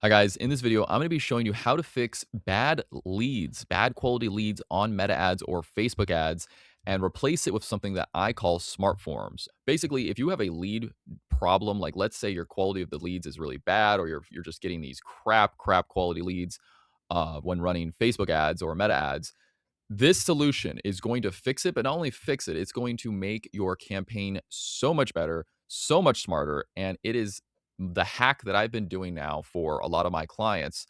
Hi guys, in this video, I'm going to be showing you how to fix bad leads, bad quality leads on Meta ads or Facebook ads and replace it with something that I call smart forms. Basically, if you have a lead problem, like let's say your quality of the leads is really bad or you're just getting these crap quality leads when running Facebook ads or Meta ads, this solution is going to fix it, but not only fix it, it's going to make your campaign so much better, so much smarter. And it is the hack that I've been doing now for a lot of my clients.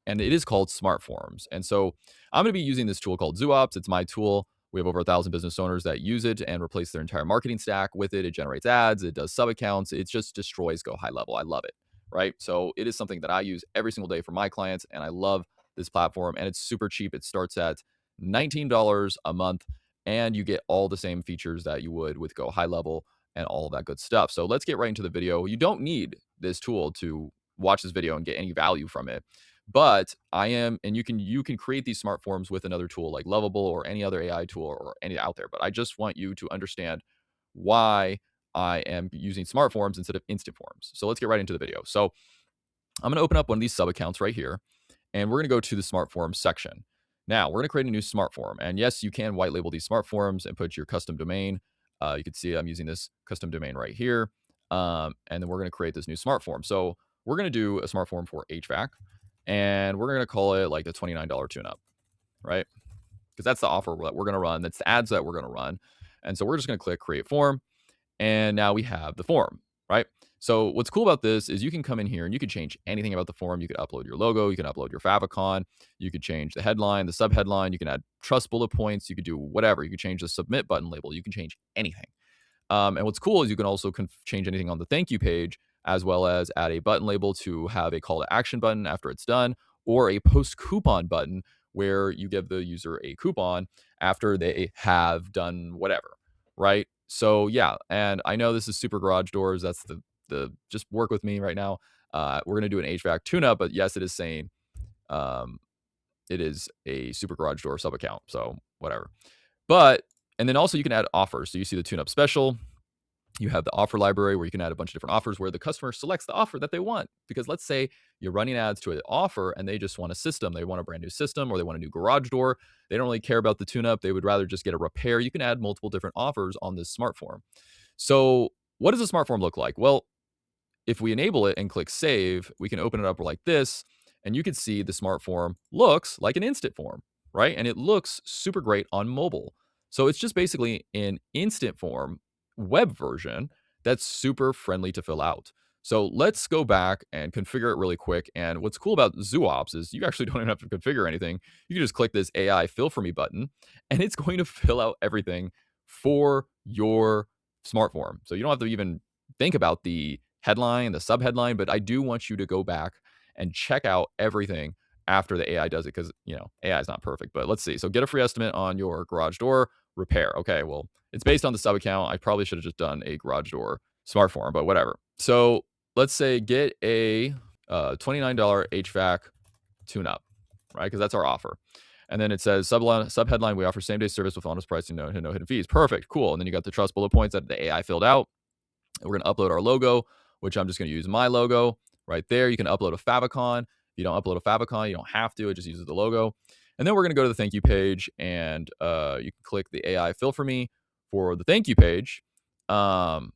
And it is called Smart Forms. And so I'm going to be using this tool called ZooOps. It's my tool. We have over 1,000 business owners that use it and replace their entire marketing stack with it. It generates ads, it does sub accounts, it just destroys Go High Level. I love it. Right. So it is something that I use every single day for my clients. And I love this platform. And it's super cheap. It starts at $19 a month, and you get all the same features that you would with Go High Level and all of that good stuff. So let's get right into the video. You don't need this tool to watch this video and get any value from it. But and you can create these smart forms with another tool like Lovable or any other AI tool or any out there. But I just want you to understand why I am using smart forms instead of instant forms. So let's get right into the video. So I'm going to open up one of these sub accounts right here, and we're going to go to the smart forms section. Now we're going to create a new smart form. And yes, you can white label these smart forms and put your custom domain. You can see I'm using this custom domain right here. And then we're going to create this new smart form. So we're going to do a smart form for HVAC, and we're going to call it like the $29 tune up, right? Because that's the offer that we're going to run. That's the ads that we're going to run. And so we're just going to click create form. And now we have the form, right? So what's cool about this is you can come in here and you can change anything about the form. You could upload your logo, you can upload your favicon, you could change the headline, the subheadline, you can add trust bullet points, you could do whatever. You could change the submit button label, you can change anything. And what's cool is you can also change anything on the thank you page, as well as add a button label to have a call to action button after it's done, or a post coupon button where you give the user a coupon after they have done whatever, right? So yeah, and I know this is super garage doors. That's the just work with me right now. We're gonna do an HVAC tune-up, but yes, it is saying um, it is a super garage door sub account. So whatever. But and then also you can add offers. So you see the tune-up special. You have the offer library where you can add a bunch of different offers where the customer selects the offer that they want. Because let's say you're running ads to an offer and they just want a system. They want a brand new system or they want a new garage door. They don't really care about the tune up. They would rather just get a repair. You can add multiple different offers on this smart form. So, what does a smart form look like? Well, if we enable it and click save, we can open it up like this, and you can see the smart form looks like an instant form, right? And it looks super great on mobile. So it's just basically an instant form web version that's super friendly to fill out. So let's go back and configure it really quick. And what's cool about ZooOps is you actually don't even have to configure anything. You can just click this AI fill for me button, and it's going to fill out everything for your smart form. So you don't have to even think about the headline, the subheadline, but I do want you to go back and check out everything after the AI does it because, AI is not perfect. But let's see. So get a free estimate on your garage door repair. Okay, well, it's based on the sub account. I probably should have just done a garage door smart form, but whatever. So let's say get a $29 HVAC tune up, right? Because that's our offer. And then it says subheadline, we offer same day service with honest pricing, no hidden fees. Perfect, cool. And then you got the trust bullet points that the AI filled out. We're going to upload our logo, which I'm just going to use my logo right there. You can upload a favicon. If you don't upload a favicon, you don't have to. It just uses the logo. And then we're going to go to the thank you page, and you can click the AI fill for me for the thank you page. And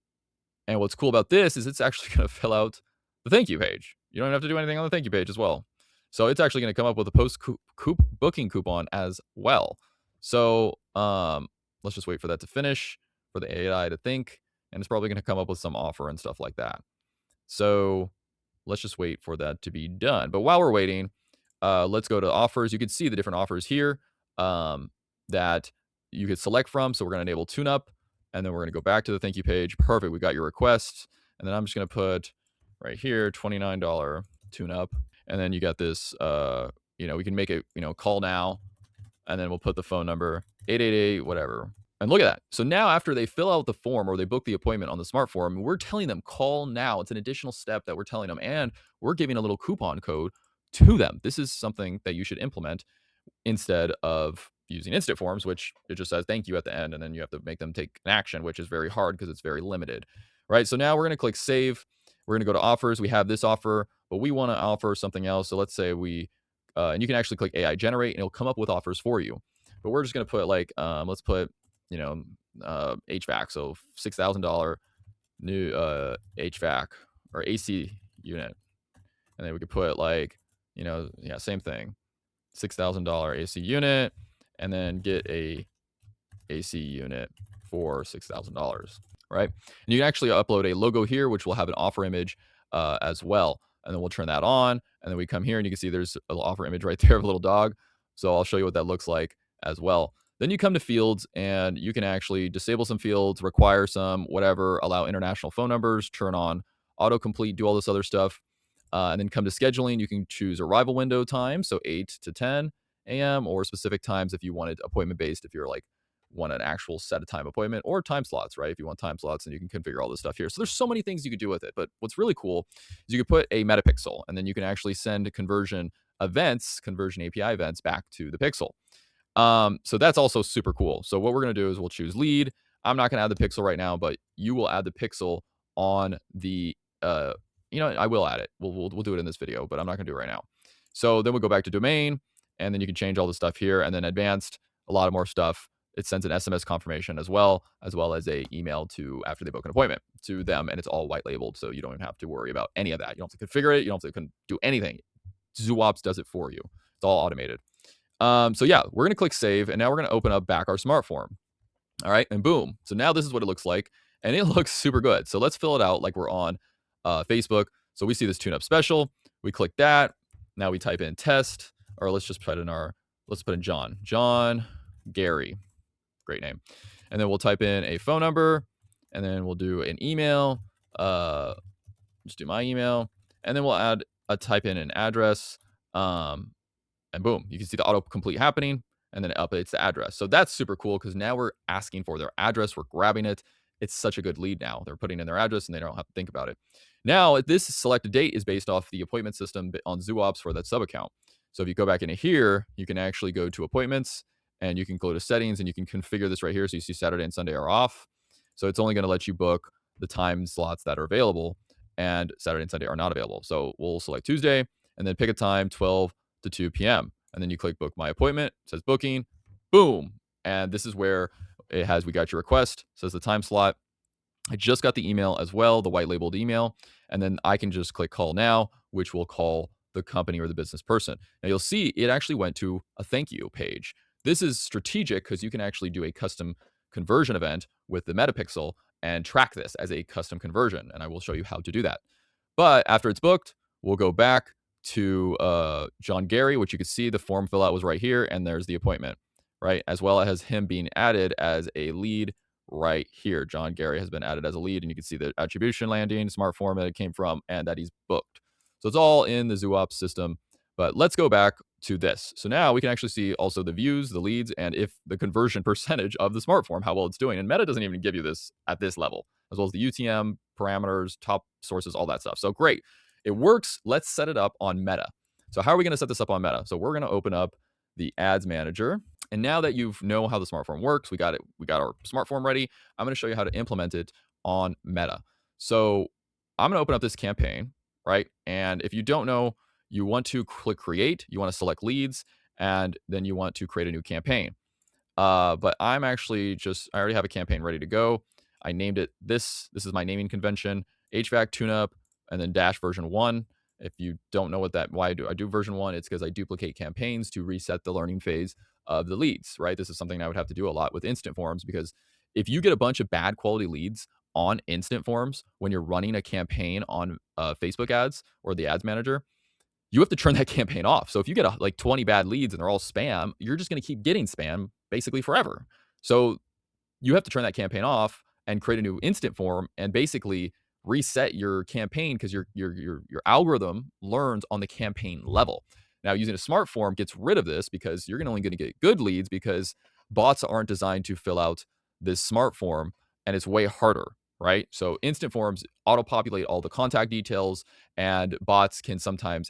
what's cool about this is it's actually going to fill out the thank you page. You don't have to do anything on the thank you page as well. So it's actually going to come up with a post booking coupon as well. So let's just wait for that to finish for the AI to think, and it's probably going to come up with some offer and stuff like that. So let's just wait for that to be done. But while we're waiting, let's go to offers. You can see the different offers here that you could select from. So we're going to enable tune up, and then we're going to go back to the thank you page. Perfect. We got your request. And then I'm just going to put right here, $29 tune up. And then you got this, we can make it, call now. And then we'll put the phone number 888, whatever. And look at that. So now after they fill out the form or they book the appointment on the smart form, we're telling them call now. It's an additional step that we're telling them. And we're giving a little coupon code to them. This is something that you should implement instead of using instant forms, which it just says thank you at the end. And then you have to make them take an action, which is very hard because it's very limited. Right. So now we're going to click save. We're going to go to offers. We have this offer. but we want to offer something else. So let's say and you can actually click AI generate and it'll come up with offers for you. But we're just going to put like, let's put, you know, HVAC. So $6,000 new HVAC or AC unit. And then we could put like, yeah, same thing, $6,000 AC unit, and then get a AC unit for $6,000, right? And you can actually upload a logo here, which will have an offer image as well. And then we'll turn that on. And then we come here and you can see there's an offer image right there of a little dog. So I'll show you what that looks like as well. Then you come to fields and you can actually disable some fields, require some, whatever, allow international phone numbers, turn on autocomplete, do all this other stuff. And then come to scheduling. You can choose arrival window time, so 8 to 10 a.m., or specific times if you wanted appointment based, if you're like want an actual set of time appointment, or time slots, right? If you want time slots, and you can configure all this stuff here. So there's so many things you could do with it. But what's really cool is you could put a metapixel, and then you can actually send conversion API events back to the pixel. So that's also super cool. So what we're going to do is we'll choose lead. I'm not going to add the pixel right now, but you will add the pixel on the, I will add it. We'll do it in this video, but I'm not going to do it right now. So then we'll go back to domain, and then you can change all the stuff here, and then advanced, a lot of more stuff. It sends an SMS confirmation as well as a email to after they book an appointment to them, and it's all white labeled, so you don't even have to worry about any of that. You don't have to configure it. You don't have to do anything. ZooOps does it for you. It's all automated. So yeah, we're gonna click save, and now we're gonna open up back our smart form. All right, and boom. So now this is what it looks like, and it looks super good. So let's fill it out like we're on Facebook. So we see this tune-up special. We click that. Now we type in test, or let's put in John Gary. Great name. And then we'll type in a phone number, and then we'll do an email. Just do my email, and then we'll type in an address. And boom, you can see the autocomplete happening, and then it updates the address. So that's super cool because now we're asking for their address. We're grabbing it. It's such a good lead now. They're putting in their address, and they don't have to think about it. Now, this selected date is based off the appointment system on ZooOps for that sub account. So if you go back into here, you can actually go to appointments, and you can go to settings, and you can configure this right here. So you see Saturday and Sunday are off. So it's only going to let you book the time slots that are available, and Saturday and Sunday are not available. So we'll select Tuesday, and then pick a time, 12 to 2 p.m. And then you click book my appointment. It says booking. Boom. And this is where it has, we got your request. It says the time slot. I just got the email as well, the white labeled email. And then I can just click call now, which will call the company or the business person. Now you'll see it actually went to a thank you page. This is strategic because you can actually do a custom conversion event with the metapixel and track this as a custom conversion. And I will show you how to do that. But after it's booked, we'll go back to John Gary, which you can see the form fill out was right here, and there's the appointment, right? As well as him being added as a lead right here. John Gary has been added as a lead, and you can see the attribution landing, smart form that it came from, and that he's booked. So it's all in the ZooOps system. But let's go back to this. So now we can actually see also the views, the leads, and if the conversion percentage of the smart form, how well it's doing. And Meta doesn't even give you this at this level, as well as the UTM parameters, top sources, all that stuff. So great. It works. Let's set it up on Meta. So how are we going to set this up on Meta? So we're going to open up the ads manager. And now that you know how the smart form works, we got our smart form ready. I'm going to show you how to implement it on Meta. So I'm going to open up this campaign, right? And if you don't know, you want to click create, you want to select leads, and then you want to create a new campaign. But I'm actually I already have a campaign ready to go. I named it this. This is my naming convention, HVAC tune-up, and then dash version 1. If you don't know why I do version 1, it's because I duplicate campaigns to reset the learning phase of the leads, right? This is something I would have to do a lot with instant forms, because if you get a bunch of bad quality leads on instant forms when you're running a campaign on Facebook ads or the ads manager, you have to turn that campaign off. So if you get like 20 bad leads and they're all spam, you're just going to keep getting spam basically forever. So you have to turn that campaign off and create a new instant form and basically reset your campaign, because your algorithm learns on the campaign level. Now, using a smart form gets rid of this, because you're only going to get good leads, because bots aren't designed to fill out this smart form, and it's way harder, right? So instant forms auto-populate all the contact details, and bots can sometimes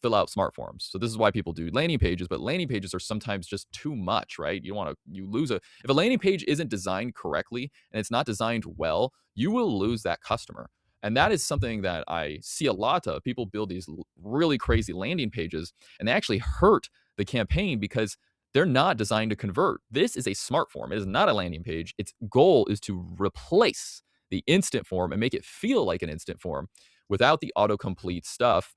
fill out smart forms. So this is why people do landing pages, but landing pages are sometimes just too much, right? If a landing page isn't designed correctly and it's not designed well, you will lose that customer. And that is something that I see a lot of. People build these really crazy landing pages, and they actually hurt the campaign because they're not designed to convert. This is a smart form. It is not a landing page. Its goal is to replace the instant form and make it feel like an instant form without the autocomplete stuff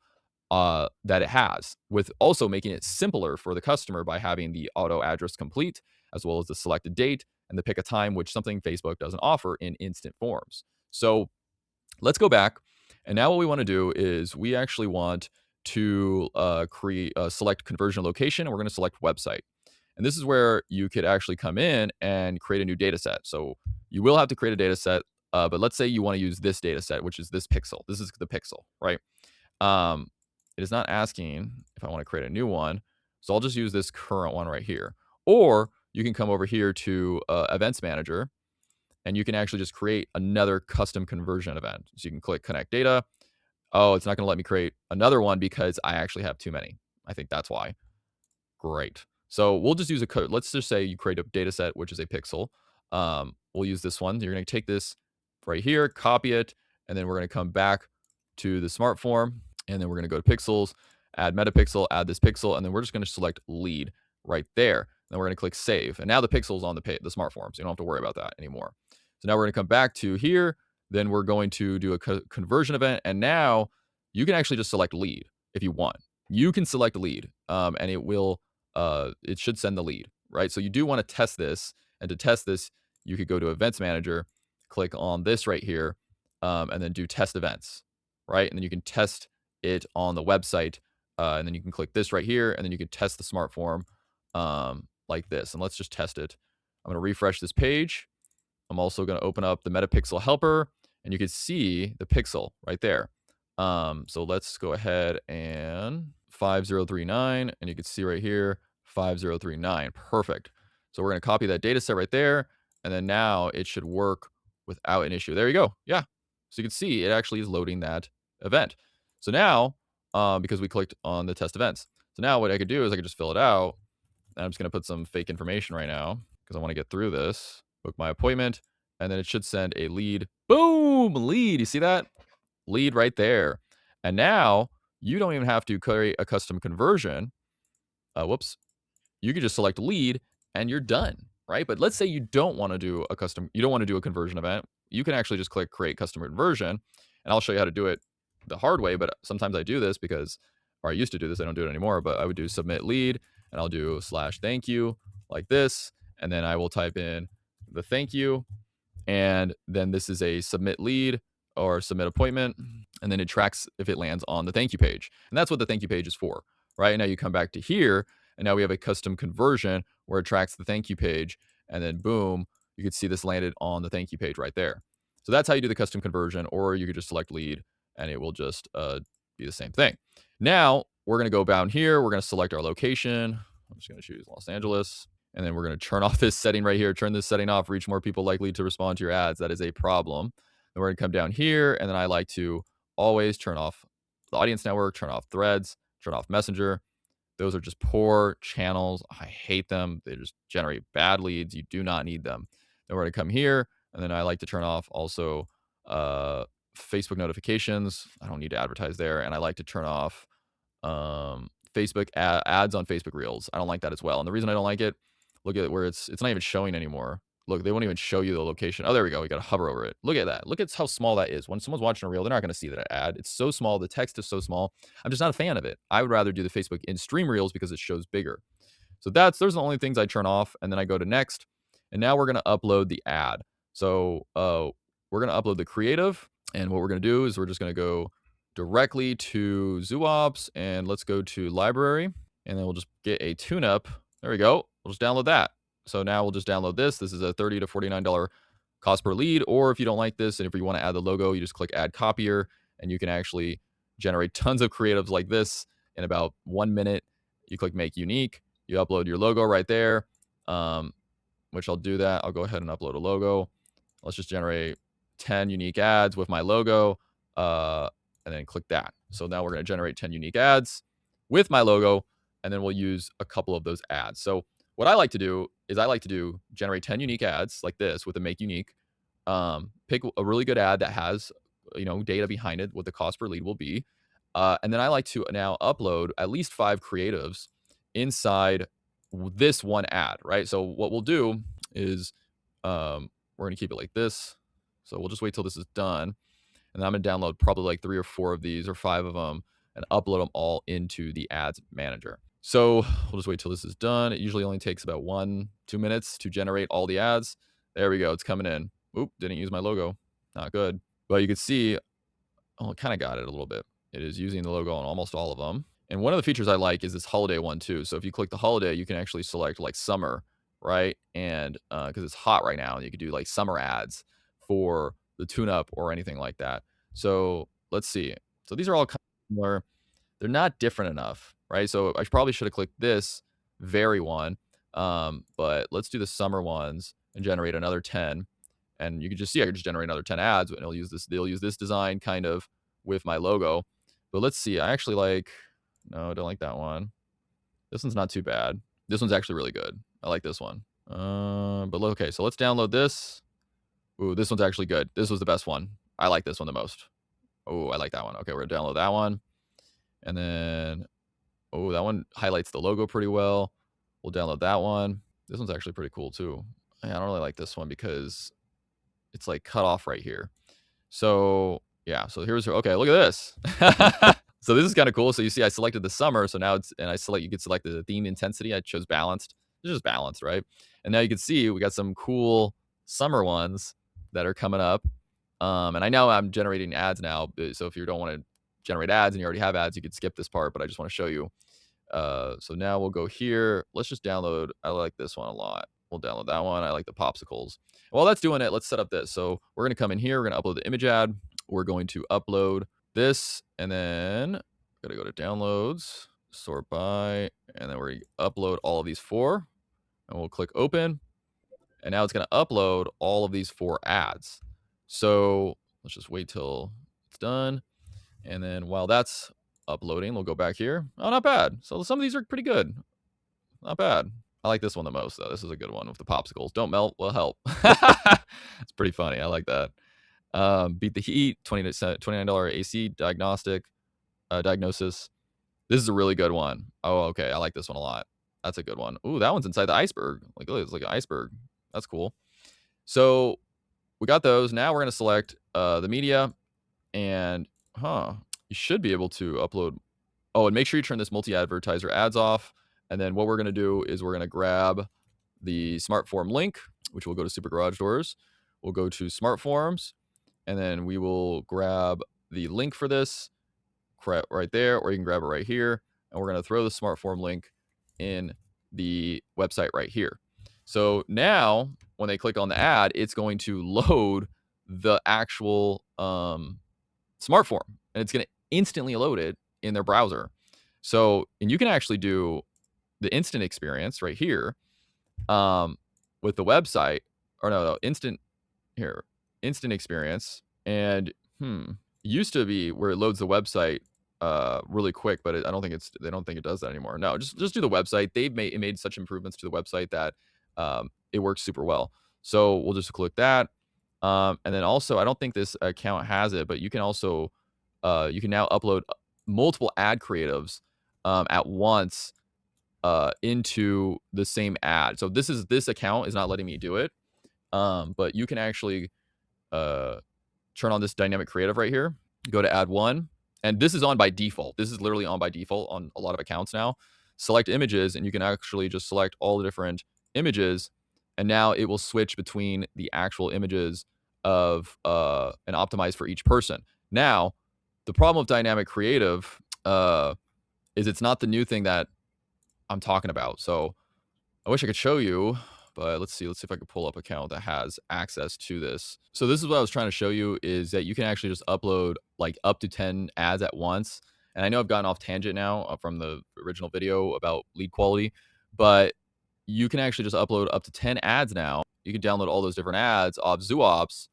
that it has, with also making it simpler for the customer by having the auto address complete, as well as the selected date and the pick a time, which something Facebook doesn't offer in instant forms. So let's go back. And now what we want to do is we actually want to select conversion location, and we're going to select website. And this is where you could actually come in and create a new data set. So you will have to create a data set, but let's say you want to use this data set, which is this pixel. This is the pixel, right? Um, it is not asking if I want to create a new one. So I'll just use this current one right here. Or you can come over here to Events Manager, and you can actually just create another custom conversion event. So you can click Connect Data. Oh, it's not going to let me create another one because I actually have too many. I think that's why. Great. So we'll just use a code. Let's just say you create a data set, which is a pixel. We'll use this one. You're going to take this right here, copy it, and then we're going to come back to the smart form, and then we're going to go to pixels, add metapixel, add this pixel, and then we're just going to select lead right there. Then we're going to click save. And now the pixel's on the smart form, so you don't have to worry about that anymore. So now we're going to come back to here. Then we're going to do a conversion event, and now you can actually just select lead if you want. You can select lead, and it should send the lead, right? So you do want to test this, and to test this, you could go to Events Manager, click on this right here, and then do test events, right? And then you can test it on the website, and then you can click this right here, and then you can test the smart form like this. And let's just test it. I'm going to refresh this page. I'm also going to open up the metapixel helper, and you can see the pixel right there. So let's go ahead and 5039, and you can see right here 5039. Perfect. So we're going to copy that data set right there, and then now it should work without an issue. There you go. Yeah. So you can see it actually is loading that event. So now, because we clicked on the test events, so now what I could do is I could just fill it out. And I'm just going to put some fake information right now because I want to get through this. Book my appointment, and then it should send a lead. Boom, lead. You see that? Lead right there. And now you don't even have to create a custom conversion. Whoops. You can just select lead and you're done, right? But let's say you don't want to do a conversion event. You can actually just click create custom conversion, and I'll show you how to do it the hard way. But sometimes I do this or I used to do this. I don't do it anymore, but I would do submit lead, and I'll do /thank you like this. And then I will type in the thank you. And then this is a submit lead or submit appointment. And then it tracks if it lands on the thank you page. And that's what the thank you page is for, right? Now you come back to here, and now we have a custom conversion where it tracks the thank you page. And then boom, you can see this landed on the thank you page right there. So that's how you do the custom conversion, or you could just select lead and it will just be the same thing. Now we're going to go down here. We're going to select our location. I'm just going to choose Los Angeles. And then we're going to turn off this setting right here. Turn this setting off. Reach more people likely to respond to your ads. That is a problem. Then we're going to come down here. And then I like to always turn off the audience network, turn off threads, turn off messenger. Those are just poor channels. I hate them. They just generate bad leads. You do not need them. Then we're going to come here. And then I like to turn off also Facebook notifications. I don't need to advertise there. And I like to turn off Facebook ads on Facebook Reels. I don't like that as well. And the reason I don't like it, look at where it's not even showing anymore. Look, they won't even show you the location. Oh, there we go. We got to hover over it. Look at that. Look at how small that is. When someone's watching a reel, they're not going to see that ad. It's so small. The text is so small. I'm just not a fan of it. I would rather do the Facebook in stream reels because it shows bigger. So those are the only things I turn off. And then I go to next. And now we're going to upload the ad. So we're going to upload the creative. And what we're going to do is we're just going to go directly to ZooOps, and let's go to library, and then we'll just get a tune-up. There we go. We'll just download that. So now we'll just download this. This is a $30 to $49 cost per lead, or if you don't like this and if you want to add the logo, you just click add copier, and you can actually generate tons of creatives like this in about 1 minute. You click make unique, you upload your logo right there, which I'll do that. I'll go ahead and upload a logo. Let's just generate 10 unique ads with my logo, and then click that. So now we're going to generate 10 unique ads with my logo, and then we'll use a couple of those ads. So what I like to do is generate 10 unique ads like this with a make unique. Pick a really good ad that has data behind it, what the cost per lead will be. And then I like to now upload at least 5 creatives inside this one ad, right? So what we'll do is we're going to keep it like this. So we'll just wait till this is done. And then I'm going to download probably like 3 or 4 of these or 5 of them and upload them all into the ads manager. So we'll just wait till this is done. It usually only takes about 1-2 minutes to generate all the ads. There we go. It's coming in. Oop, didn't use my logo. Not good. But you can see, oh, it kind of got it a little bit. It is using the logo on almost all of them. And one of the features I like is this holiday one too. So if you click the holiday, you can actually select like summer, right? And because it's hot right now, you could do like summer ads for the tune-up or anything like that. So let's see. So these are all kind of similar. They're not different enough, right? So I probably should have clicked this very one. But let's do the summer ones and generate another 10. And you can just see I can just generate another 10 ads, and they'll use this design kind of with my logo. But let's see. I actually like, no, I don't like that one. This one's not too bad. This one's actually really good. I like this one. But okay, so let's download this. Ooh, this one's actually good. This was the best one. I like this one the most. Oh, I like that one. Okay, we're gonna download that one. And then, oh, that one highlights the logo pretty well. We'll download that one. This one's actually pretty cool too. I don't really like this one because it's like cut off right here. So yeah, so here's, okay, look at this. So this is kind of cool. So you see I selected the summer. So now you could select the theme intensity. I chose balanced. It's just balanced, right? And now you can see we got some cool summer ones that are coming up. And I know I'm generating ads now. So if you don't want to generate ads and you already have ads, you could skip this part, but I just want to show you. So now we'll go here. Let's just download. I like this one a lot. We'll download that one. I like the popsicles. While that's doing it, let's set up this. So we're going to come in here. We're going to upload the image ad. We're going to upload this, and then we're going to go to downloads, sort by, and then we're going to upload all of these 4, and we'll click open. And now it's going to upload all of these 4 ads. So let's just wait till it's done. And then while that's uploading, we'll go back here. Oh, not bad. So some of these are pretty good. Not bad. I like this one the most, though. This is a good one with the popsicles. Don't melt will help. It's pretty funny. I like that. Beat the heat, $29 AC diagnosis. This is a really good one. Oh, okay. I like this one a lot. That's a good one. Ooh, that one's inside the iceberg. Like, it's like an iceberg. That's cool. So we got those. Now we're going to select the media, and you should be able to upload. Oh, and make sure you turn this multi-advertiser ads off. And then what we're going to do is we're going to grab the smart form link, which will go to Super Garage Doors. We'll go to smart forms, and then we will grab the link for this right there, or you can grab it right here. And we're going to throw the smart form link in the website right here. So now when they click on the ad, it's going to load the actual smart form, and it's going to instantly load it in their browser. So, and you can actually do the instant experience right here with the website, or no, instant experience. And used to be where it loads the website really quick, but I don't think they don't think it does that anymore. No, just do the website. They've made such improvements to the website that it works super well. So we'll just click that. And then also, I don't think this account has it, but you can also you can now upload multiple ad creatives at once into the same ad. So this account is not letting me do it, but you can actually turn on this dynamic creative right here. Go to add one, and this is on by default. This is literally on by default on a lot of accounts now. Select images, and you can actually just select all the different images, and now it will switch between the actual images of and optimize for each person. Now, the problem with dynamic creative is it's not the new thing that I'm talking about. So I wish I could show you, but let's see if I could pull up an account that has access to this. So this is what I was trying to show you, is that you can actually just upload like up to 10 ads at once. And I know I've gotten off tangent now from the original video about lead quality, but you can actually just upload up to 10 ads now. You can download all those different ads off ZooOps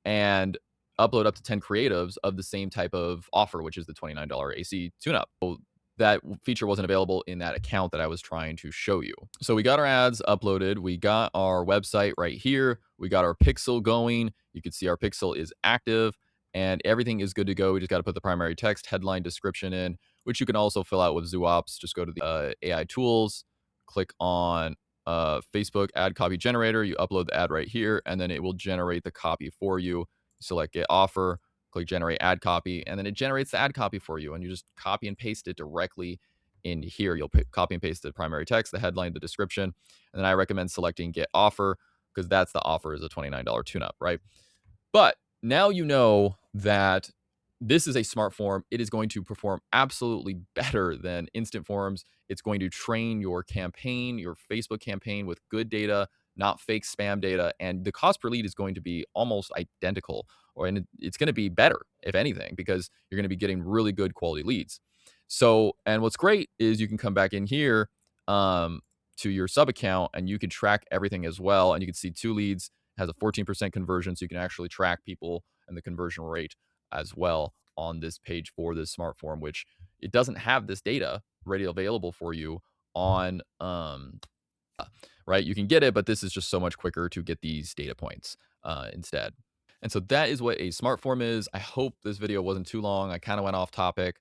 and upload up to 10 creatives of the same type of offer, which is the $29 AC tune-up. So that feature wasn't available in that account that I was trying to show you. So we got our ads uploaded. We got our website right here. We got our pixel going. You can see our pixel is active. and everything is good to go. We just got to put the primary text, headline, description in, which you can also fill out with ZooOps. Just go to the AI tools, click on Facebook ad copy generator. You upload the ad right here, and then it will generate the copy for you. Select get offer, click generate ad copy, and then it generates the ad copy for you. And you just copy and paste it directly in here. You'll copy and paste the primary text, the headline, the description. And then I recommend selecting get offer because that's the offer is a $29 tune up, right? But now you know that this is a smart form. It is going to perform absolutely better than instant forms. It's going to train your campaign, your Facebook campaign with good data, not fake spam data. And the cost per lead is going to be almost identical, and it's going to be better, if anything, because you're going to be getting really good quality leads. So, and what's great is you can come back in here to your sub account and you can track everything as well. And you can see 2 leads has a 14% conversion. So you can actually track people and the conversion rate as well on this page for this smart form, which it doesn't have this data ready available for you on right. You can get it, but this is just so much quicker to get these data points instead. And so that is what a smart form is. I hope this video wasn't too long. I kind of went off topic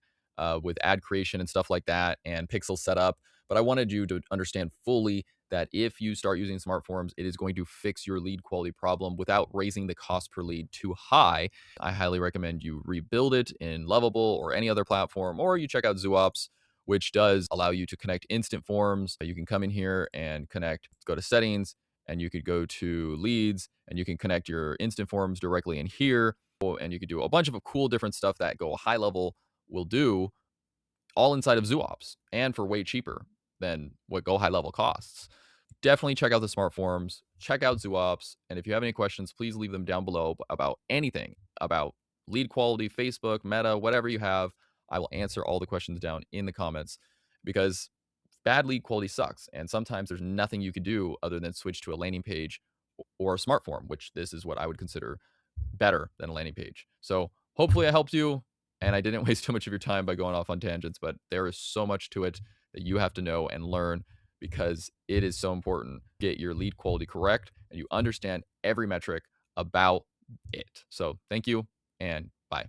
with ad creation and stuff like that and pixel setup, but I wanted you to understand fully that if you start using smart forms, it is going to fix your lead quality problem without raising the cost per lead too high. I highly recommend you rebuild it in Lovable or any other platform, or you check out ZooOps, which does allow you to connect instant forms. You can come in here and connect, go to settings, and you could go to leads, and you can connect your instant forms directly in here. And you could do a bunch of cool different stuff that Go High Level will do all inside of ZooOps and for way cheaper than what Go High Level costs. Definitely check out the smart forms, check out ZooOps, and if you have any questions, please leave them down below about anything about lead quality, Facebook, Meta, whatever you have. I will answer all the questions down in the comments because bad lead quality sucks. And sometimes there's nothing you can do other than switch to a landing page or a smart form, which this is what I would consider better than a landing page. So hopefully I helped you and I didn't waste too much of your time by going off on tangents, but there is so much to it that you have to know and learn because it is so important. Get your lead quality correct and you understand every metric about it. So thank you and bye.